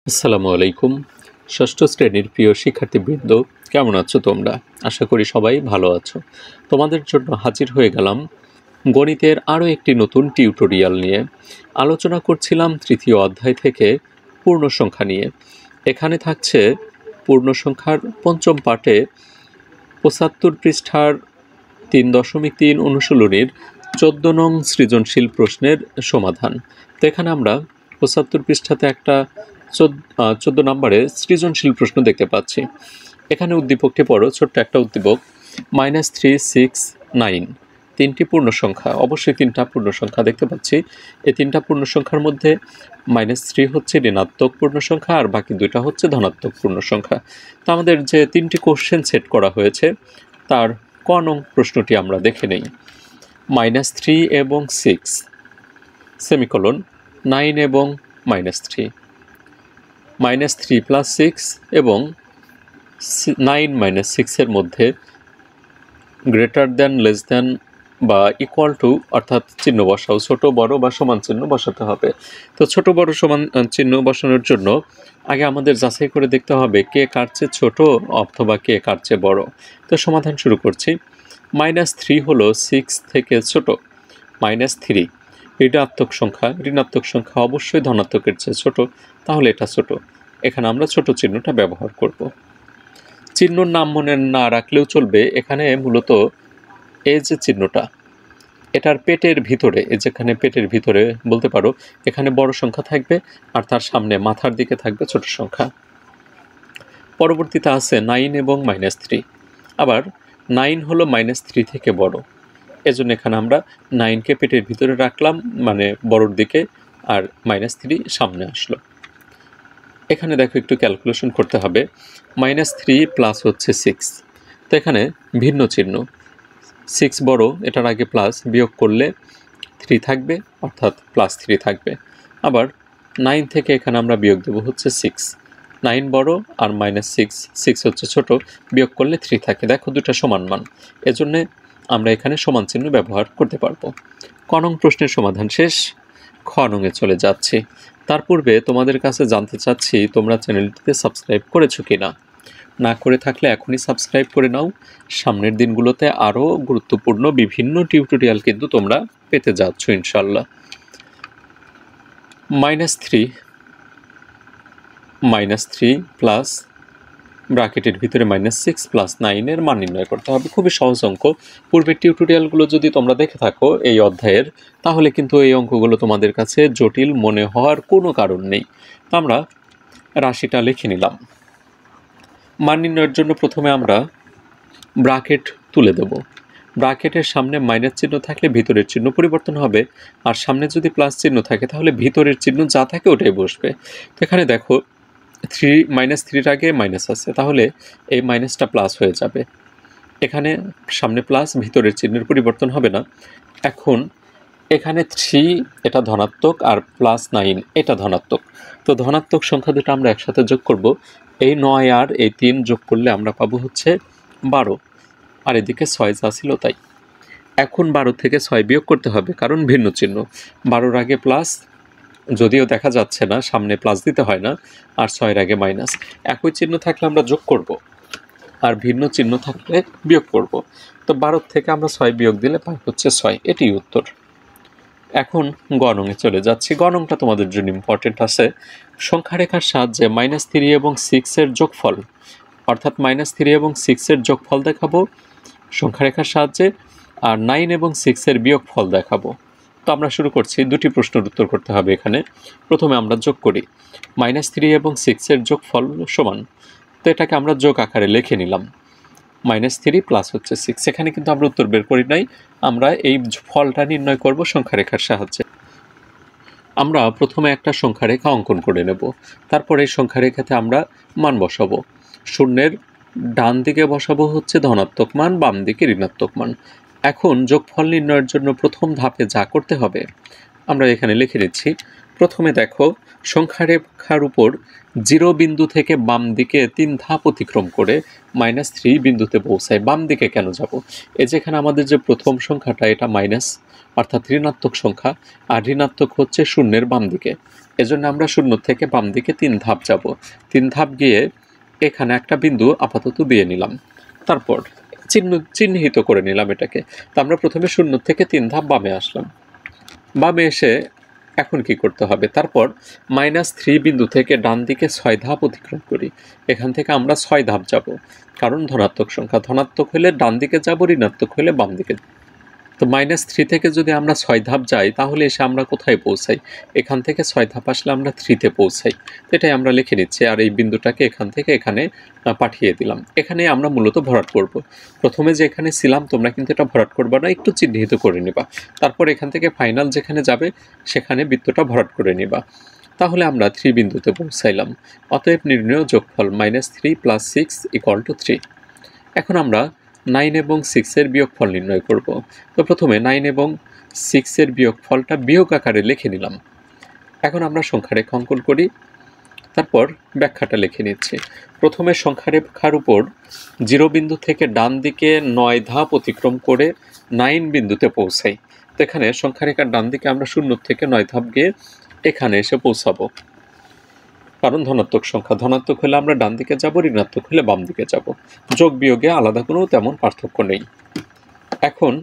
আসসালামু আলাইকুম। ষষ্ঠ শ্রেণীর প্রিয় শিক্ষার্থীবৃন্দ, কেমন আছো তোমরা? আশা করি সবাই ভালো আছো। তোমাদের জন্য হাজির হয়ে গেলাম গণিতের আরও একটি নতুন টিউটোরিয়াল নিয়ে। আলোচনা করছিলাম তৃতীয় অধ্যায় থেকে পূর্ণ সংখ্যা নিয়ে। এখানে থাকছে পূর্ণ সংখ্যার পঞ্চম পাঠে ৭৫ পৃষ্ঠার ৩.৩ অনুশীলনীর ১৪ নং সৃজনশীল প্রশ্নের সমাধান। তো এখানে আমরা ৭৫ পৃষ্ঠাতে একটা ১৪ নম্বরে সৃজনশীল প্রশ্ন দেখতে পাচ্ছি। এখানে উদ্দীপকটি পড়ো, ছোট্ট একটা উদ্দীপক। -3, 6, 9 তিনটি পূর্ণ সংখ্যা, অবশ্যই তিনটা পূর্ণ সংখ্যা দেখতে পাচ্ছি। এই তিনটা পূর্ণ সংখ্যার মধ্যে -3 হচ্ছে ঋণাত্মক পূর্ণ সংখ্যা আর বাকি দুইটা হচ্ছে ধনাত্মক পূর্ণ সংখ্যা। তো আমাদের যে তিনটি কোশ্চেন সেট করা হয়েছে তার ক নং প্রশ্নটি আমরা দেখে নেই। -3 এবং 6 সেমিকোলন 9 এবং -3, -3 + 6 এবং 9 - 6 এর মধ্যে গ্রেটার দ্যান, লেস দ্যান বা ইকুয়াল টু অর্থাৎ চিহ্ন বসাও, ছোট বড় বা সমান চিহ্ন বসাতে হবে। তো ছোট বড় সমান চিহ্ন বসানোর জন্য আগে আমাদের যাচাই করে দেখতে হবে কে কার চেয়ে ছোট অথবা কে কার চেয়ে বড়। তো সমাধান শুরু করছি। -3 হলো 6 থেকে ছোট। -3 ঋণাত্মক সংখ্যা, ঋণাত্মক সংখ্যা অবশ্যই ধনাত্মকের চেয়ে ছোট, তাহলে এটা ছোট। এখানে আমরা ছোট চিহ্নটা ব্যবহার করব। চিহ্নর নাম মনে না রাখলেও চলবে। এখানে মূলত এই যে চিহ্নটা, এটার পেটের ভিতরে, যেখানে পেটের ভিতরে বলতে পারো, এখানে বড় সংখ্যা থাকবে আর তার সামনে মাথার দিকে থাকবে ছোট সংখ্যা। পরবর্তীতে আছে 9 এবং -3। আবার 9 হলো -3 থেকে বড়, এজন্য এখানে আমরা 9কে পেটের ভিতরে রাখলাম, মানে বড়র দিকে, আর -3 সামনে আসলো। এখানে দেখো একটু ক্যালকুলেশন করতে হবে। -3 প্লাস হচ্ছে 6, তো এখানে ভিন্ন চিহ্ন। 6 বড়, এটার আগে প্লাস, বিয়োগ করলে 3 থাকবে, অর্থাৎ +3 থাকবে। আবার 9 থেকে এখানে আমরা বিয়োগ দেব হচ্ছে 6, 9 বড় আর -6, 6 হচ্ছে ছোট, বিয়োগ করলে 3 থাকে। দেখো দুটা সমান মান, এজন্যে আমরা এখানে সমান চিহ্ন ব্যবহার করতে পারবো। ক নং প্রশ্নের সমাধান শেষ। খ নংয়ে চলে যাচ্ছি। তার পূর্বে তোমাদের কাছে জানতে চাচ্ছি তোমরা চ্যানেলটিতে সাবস্ক্রাইব করেছো কিনা। না করে থাকলে এখনই সাবস্ক্রাইব করে নাও। সামনের দিনগুলোতে আরও গুরুত্বপূর্ণ বিভিন্ন টিউটোরিয়াল কিন্তু তোমরা পেতে যাচ্ছ ইনশাল্লাহ। -3 প্লাস ব্র্যাকেটের ভিতরে -6 + 9 এর মান নির্ণয় করতে হবে। খুবই সহজ অঙ্ক। পূর্বের টিউটোরিয়ালগুলো যদি তোমরা দেখে থাকো এই অধ্যায়ের, তাহলে কিন্তু এই অঙ্কগুলো তোমাদের কাছে জটিল মনে হওয়ার কোনো কারণ নেই। আমরা রাশিটা লিখে নিলাম। মান নির্ণয়ের জন্য প্রথমে আমরা ব্র্যাকেট তুলে দেব। ব্র্যাকেটের সামনে মাইনাস চিহ্ন থাকলে ভিতরের চিহ্ন পরিবর্তন হবে, আর সামনে যদি প্লাস চিহ্ন থাকে তাহলে ভিতরের চিহ্ন যা থাকে ওটাই বসবে। তো এখানে দেখো -3-এর আগে মাইনাস আছে, তাহলে এই মাইনাসটা প্লাস হয়ে যাবে। এখানে সামনে প্লাস, ভিতরের চিহ্নের পরিবর্তন হবে না। এখন এখানে 3 এটা ধনাত্মক আর +9 এটা ধনাত্মক। তো ধনাত্মক সংখ্যা দুটো আমরা একসাথে যোগ করব। এই 9 আর এই 3 যোগ করলে আমরা পাবো হচ্ছে 12, আর এদিকে 6 যা ছিল তাই। এখন 12 থেকে 6 বিয়োগ করতে হবে, কারণ ভিন্ন চিহ্ন। 12-র আগে প্লাস, যদিও দেখা যাচ্ছে না, সামনে প্লাস দিতে হয় না, আর 6-এর আগে মাইনাস। একই চিহ্ন থাকলে আমরা যোগ করব, আর ভিন্ন চিহ্ন থাকলে বিয়োগ করব। তো 12 থেকে আমরা 6 বিয়োগ দিলে পাই হচ্ছে 6, এটিই উত্তর। এখন গ নংয়ে চলে যাচ্ছি। গ নংটা তোমাদের জন্য ইম্পর্টেন্ট আছে। সংখ্যা রেখার সাহায্যে -3 এবং 6 এর যোগফল, অর্থাৎ -3 এবং 6 এর যোগফল দেখাবো সংখ্যা রেখার সাহায্যে, আর 9 এবং 6 এর বিয়োগফল দেখাবো। তো আমরা শুরু করছি। দুটি প্রশ্নের উত্তর করতে হবে এখানে। প্রথমে আমরা যোগ করি। -3 এবং 6 এর যোগফল সমান, তো এটাকে আমরা যোগ আকারে লিখে নিলাম। -3 প্লাস হচ্ছে 6। এখানে কিন্তু আমরা উত্তর বের করি নাই, আমরা এই ফলটা নির্ণয় করব সংখ্যা রেখার সাহায্যে। আমরা প্রথমে একটা সংখ্যা রেখা অঙ্কন করে নেব, তারপর এই সংখ্যা রেখাতে আমরা মান বসাবো। শূন্যের ডান দিকে বসাবো হচ্ছে ধনাত্মক মান, বাম দিকে ঋণাত্মক মান। এখন যোগফল নির্ণয়ের জন্য প্রথম ধাপে যা করতে হবে আমরা এখানে লিখে নিচ্ছি। প্রথমে দেখো সংখ্যা রেখার উপর 0 বিন্দু থেকে বাম দিকে 3 ধাপ অতিক্রম করে -3 বিন্দুতে পৌঁছায়। বাম দিকে কেন যাব? এই যেখানে আমাদের যে প্রথম সংখ্যাটা এটা মাইনাস অর্থাৎ ঋণাত্মক সংখ্যা, আর ঋণাত্মক হচ্ছে শূন্যের বাম দিকে। এজন্য আমরা শূন্য থেকে বাম দিকে 3 ধাপ যাব। 3 ধাপ গিয়ে এখানে একটা বিন্দু আপাতত দিয়ে নিলাম, তারপর চিহ্নিত করে নিলাম এটাকে। তো আমরা প্রথমে শূন্য থেকে 3 ধাপ বামে আসলাম। বামে এসে এখন কি করতে হবে? তারপর -3 বিন্দু থেকে ডান দিকে 6 ধাপ অতিক্রম করি। এখান থেকে আমরা 6 ধাপ যাব, কারণ ধনাত্মক সংখ্যা। ধনাত্মক হলে ডান দিকে যাব, ঋণাত্মক হলে বাম দিকে। তো -3 থেকে যদি আমরা 6 ধাপ যাই তাহলে এসে আমরা কোথায় পৌঁছাই? এখান থেকে 6 ধাপ আসলে আমরা 3-তে পৌঁছাই। তো এটাই আমরা লিখে নিচ্ছি, আর এই বিন্দুটাকে এখান থেকে এখানে পাঠিয়ে দিলাম। এখানে আমরা মূলত ভরাট করব। প্রথমে যে এখানে ছিলাম তোমরা কিন্তু এটা ভরাট করবা না, একটু চিহ্নিত করে নিবা। তারপর এখান থেকে ফাইনাল যেখানে যাবে সেখানে বৃত্তটা ভরাট করে নিবা। তাহলে আমরা 3 বিন্দুতে পৌঁছাইলাম। অতএব নির্ণেয় যোগফল -3 + 6 = 3। এখন আমরা 9 এবং 6 এর বিয়োগফল নির্ণয় করব। তো প্রথমে 9 এবং 6 এর বিয়োগফলটা বিয়োগ আকারে লিখে নিলাম। এখন আমরা সংখ্যা রেখা অঙ্কন করি, তারপর ব্যাখ্যাটা লিখে নিচ্ছি। প্রথমে সংখ্যা রেখার উপর 0 বিন্দু থেকে ডান দিকে 9 ধাপ অতিক্রম করে 9 বিন্দুতে পৌঁছাই। তো এখানে সংখ্যা রেখার ডান দিকে আমরা 0 থেকে 9 ধাপ গিয়ে এখানে এসে পৌঁছাবো, কারণ ধনাত্মক সংখ্যা। ধনাত্মক হলে আমরা ডান দিকে যাব, ঋণাত্মক হলে বাম দিকে যাব। যোগ বিয়োগে আলাদা কোনো তেমন পার্থক্য নেই। এখন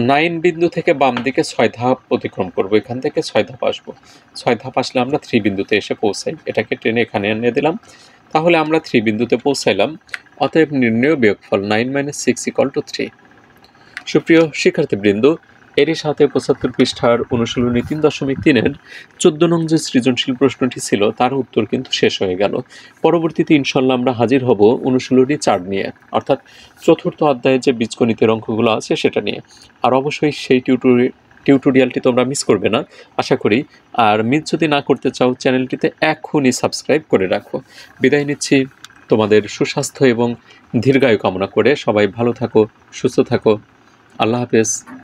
9 বিন্দু থেকে বাম দিকে 6 ধাপ অতিক্রম করব। এখান থেকে 6 ধাপ আসবো। 6 ধাপ আসলে আমরা 3 বিন্দুতে এসে পৌঁছাই। এটাকে টেনে এখানে এনে দিলাম। তাহলে আমরা 3 বিন্দুতে পৌঁছাইলাম। অতএব নির্ণেয় বিয়োগফল 9 - 6 = 3। সুপ্রিয় শিক্ষার্থীবৃন্দ, এরই সাথে 75 পৃষ্ঠার অনুশীলনী 3.3-এর 14 নং যে সৃজনশীল প্রশ্নটি ছিল তার উত্তর কিন্তু শেষ হয়ে গেল। পরবর্তীতে ইনশাল্লাহ আমরা হাজির হব অনুশীলনী 4 নিয়ে, অর্থাৎ চতুর্থ অধ্যায়ে যে বীজগণিতের অঙ্কগুলো আছে সেটা নিয়ে। আর অবশ্যই সেই টিউটোরিয়ালটি তোমরা মিস করবে না আশা করি। আর মিস যদি না করতে চাও চ্যানেলটিতে এখনই সাবস্ক্রাইব করে রাখো। বিদায় নিচ্ছি, তোমাদের সুস্বাস্থ্য এবং দীর্ঘায়ু কামনা করে। সবাই ভালো থাকো, সুস্থ থাকো। আল্লাহ হাফেজ।